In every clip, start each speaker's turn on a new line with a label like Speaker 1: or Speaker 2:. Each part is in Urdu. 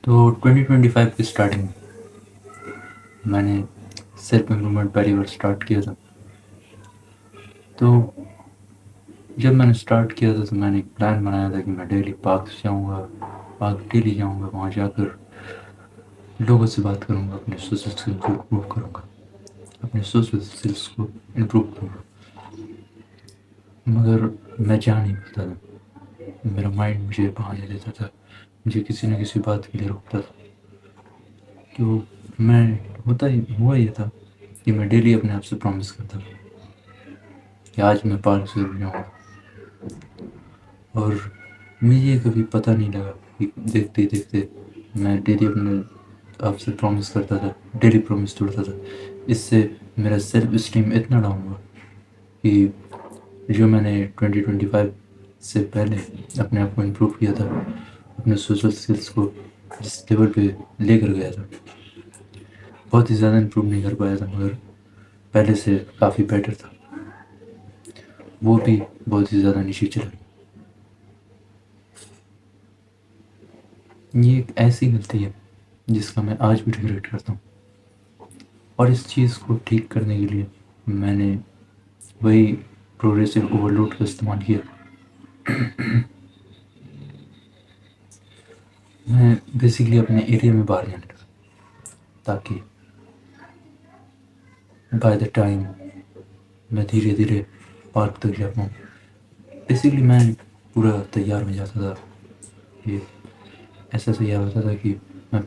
Speaker 1: تو 2025 کی اسٹارٹنگ میں نے سیلف امپرومنٹ پہلی بار اسٹارٹ کیا تھا. تو جب میں نے اسٹارٹ کیا تھا تو میں نے ایک پلان بنایا تھا کہ میں ڈیلی پارک جاؤں گا, ڈیلی جاؤں گا, وہاں جا کر لوگوں سے بات کروں گا, اپنے سوشل اسکلس کو امپروو کروں گا, اپنے سوشل اسکلس کو امپروو کروں گا. مگر میں جا نہیں پاتا تھا, میرا مائنڈ مجھے بہانے دیتا تھا, مجھے کسی نہ کسی بات کے لیے روکتا تھا. تو میں ہوا یہ تھا کہ میں ڈیلی اپنے آپ سے پرومس کرتا تھا کہ آج میں پارک ضرور جاؤں گا, اور مجھے کبھی پتہ نہیں لگا کہ دیکھتے دیکھتے میں ڈیلی اپنے آپ سے پرومس کرتا تھا, ڈیلی پرومس توڑتا تھا. اس سے میرا سیلف اسٹیم اتنا ڈاؤن ہوا کہ جو میں نے 2025 سے پہلے اپنے آپ کو امپروو کیا تھا, اپنے سوشل اسکلس کو جس لیول پہ لے کر گیا تھا, بہت ہی زیادہ امپروو نہیں کر پایا تھا, مگر پہلے سے کافی بیٹر تھا. وہ بھی بہت ہی زیادہ نیچے چلا. یہ ایک ایسی غلطی ہے جس کا میں آج بھی ریگریٹ کرتا ہوں, اور اس چیز کو ٹھیک کرنے کے لیے میں نے وہی پروگریسو اوور لوڈ کا استعمال کیا. میں بیسیکلی اپنے ایریا میں باہر جانے لگا تاکہ بائی دا ٹائم میں دھیرے دھیرے پارک تک جا پاؤں. بیسیکلی میں پورا تیار ہو جاتا تھا, یہ ایسا تیار ہوتا تھا کہ میں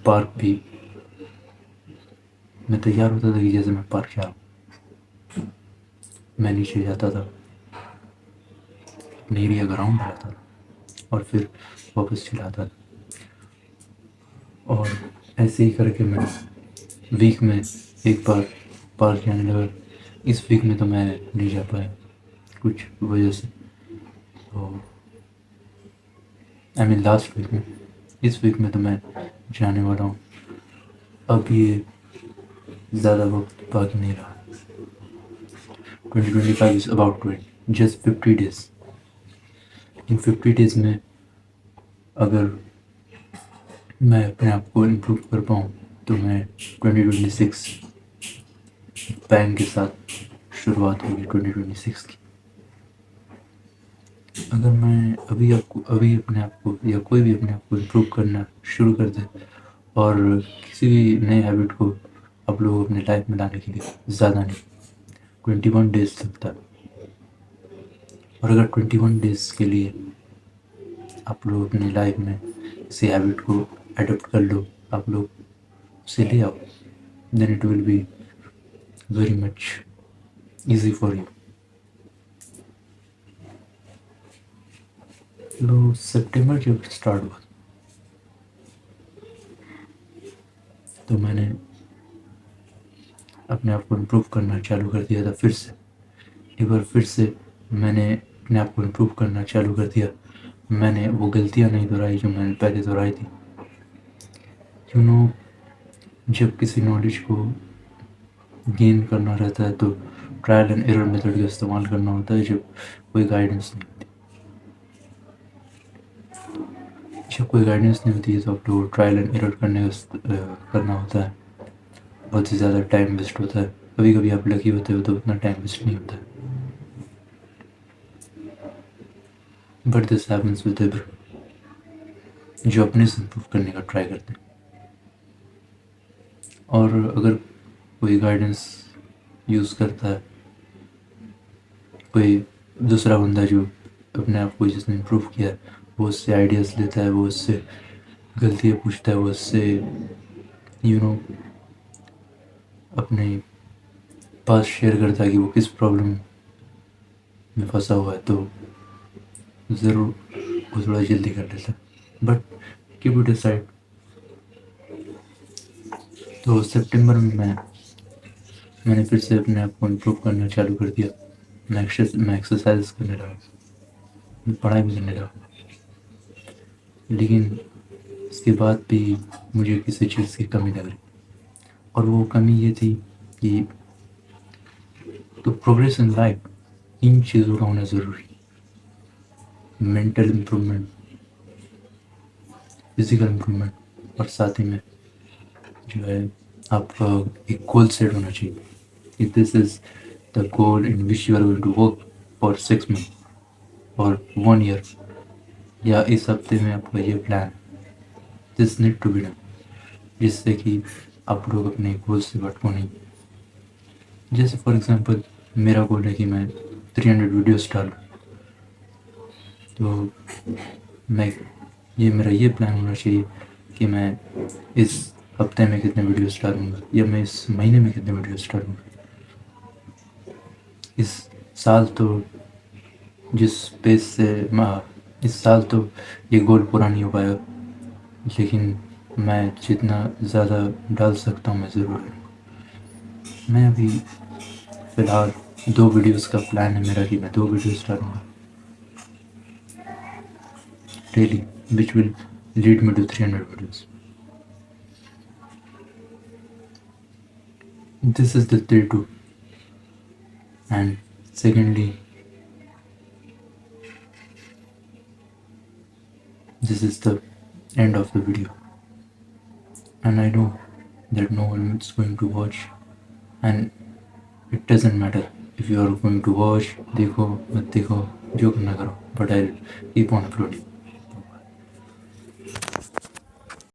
Speaker 1: تیار ہوتا تھا کہ جیسے میں پارک جا رہا ہوں. میں نیچے جاتا تھا, اپنے ایریا گراؤنڈ جاتا تھا اور پھر واپس چلاتا تھا. اور ایسے ہی کر کے میں ویک میں ایک بار پارک جانے لگا. اس ویک میں تو میں نہیں جا پایا کچھ وجہ سے, تو لاسٹ ویک میں, اس ویک میں تو میں جانے والا ہوں. اب یہ زیادہ وقت باقی نہیں رہا. 2025 is about to end, just 50 days. In 50 days میں اگر میں اپنے آپ کو امپروو کر پاؤں تو میں 2026 بینگ کے ساتھ شروعات ہوگی 2026 کی. اگر میں ابھی اپنے آپ کو یا کوئی بھی اپنے آپ کو امپروو کرنا شروع کر دے, اور کسی بھی نئے ہیبٹ کو آپ لوگ اپنے لائف میں لانے کے لیے زیادہ نہیں 21 days لگتا ہے. اور اگر 21 days کے لیے آپ لوگ اپنی لائف میں کسی ہیبٹ کو اڈاپٹ کر لو, آپ لوگ اسے لے آؤ, then it will be very much easy for you. تو سپٹمبر جب اسٹارٹ ہوا تو میں نے اپنے آپ کو امپروو کرنا چالو کر دیا تھا. پھر سے میں نے اپنے آپ کو امپروو کرنا چالو کر دیا. میں نے وہ غلطیاں نہیں دہرائی جو میں نے پہلے دہرائی تھی. جب کسی نالج کو گین کرنا رہتا ہے تو ٹرائل اینڈ ایرر میتھڈ کا استعمال کرنا ہوتا ہے. جب کوئی گائیڈنس نہیں ہوتی ہے تو آپ کو ٹرائل اینڈ ایرر کرنا ہوتا ہے. بہت ہی زیادہ ٹائم ویسٹ ہوتا ہے. کبھی کبھی آپ لکی ہوتے ہو تو اتنا ٹائم ویسٹ نہیں ہوتا ہے. But this happens with every one جو اپنے سے امپروو کرنے کا ٹرائی کرتے ہیں. اور اگر کوئی گائیڈنس یوز کرتا ہے, کوئی دوسرا بندہ جو اپنے آپ کو جس نے امپروو کیا ہے, وہ اس سے آئیڈیاز لیتا ہے, وہ اس سے غلطیاں پوچھتا ہے, وہ اس سے اپنے پاس شیئر کرتا ہے کہ وہ کس پرابلم میں پھنسا ہوا ہے, تو ضرور وہ تھوڑا جلدی کر لیتا ہے. But keep it aside. تو سپٹمبر میں نے پھر سے اپنے آپ کو امپروو کرنا چالو کر دیا. میں ایکسرسائز کرنے لگا, پڑھائی بھی کرنے لگا. لیکن اس کے بعد بھی مجھے کسی چیز کی کمی لگ رہی, اور وہ کمی یہ تھی کہ تو پروگریس ان لائف ان چیزوں کا ہونا ضروری. مینٹل امپرومنٹ, فزیکل امپرومنٹ, اور ساتھ ہی میں جو ہے آپ کا ایک گول سیٹ ہونا چاہیے کہ this is the goal in which you are going to work for 6 months اور 1 year، یا اس ہفتے میں آپ کا یہ plan this need to be done, جس سے کہ آپ لوگ اپنے گول سے بھٹکو نہیں۔ جیسے فار ایگزامپل میرا گول ہے کہ میں 300 ویڈیوز ڈالوں، تو میں میرا یہ پلان ہونا چاہیے کہ میں اس ہفتے میں کتنے ویڈیوز ڈالوں گا، یا میں اس مہینے میں کتنے ویڈیوز ڈالوں گا۔ اس سال تو جس پیس سے اس سال تو یہ گول پورا نہیں ہو پائے گا، لیکن میں جتنا زیادہ ڈال سکتا ہوں میں ضرور ڈالوں گا۔ میں ابھی فی الحال 2 ویڈیوز کا پلان ہے میرا کہ میں 2 ویڈیوز ڈالوں گا daily, which will lead me to 300 videos. This is the day 2، and secondly this is the end of the video, and I know that no one is going to watch, and it doesn't matter if you are going to watch، دیکھو مت دیکھو جو کرنا کرو، but I'll keep on uploading.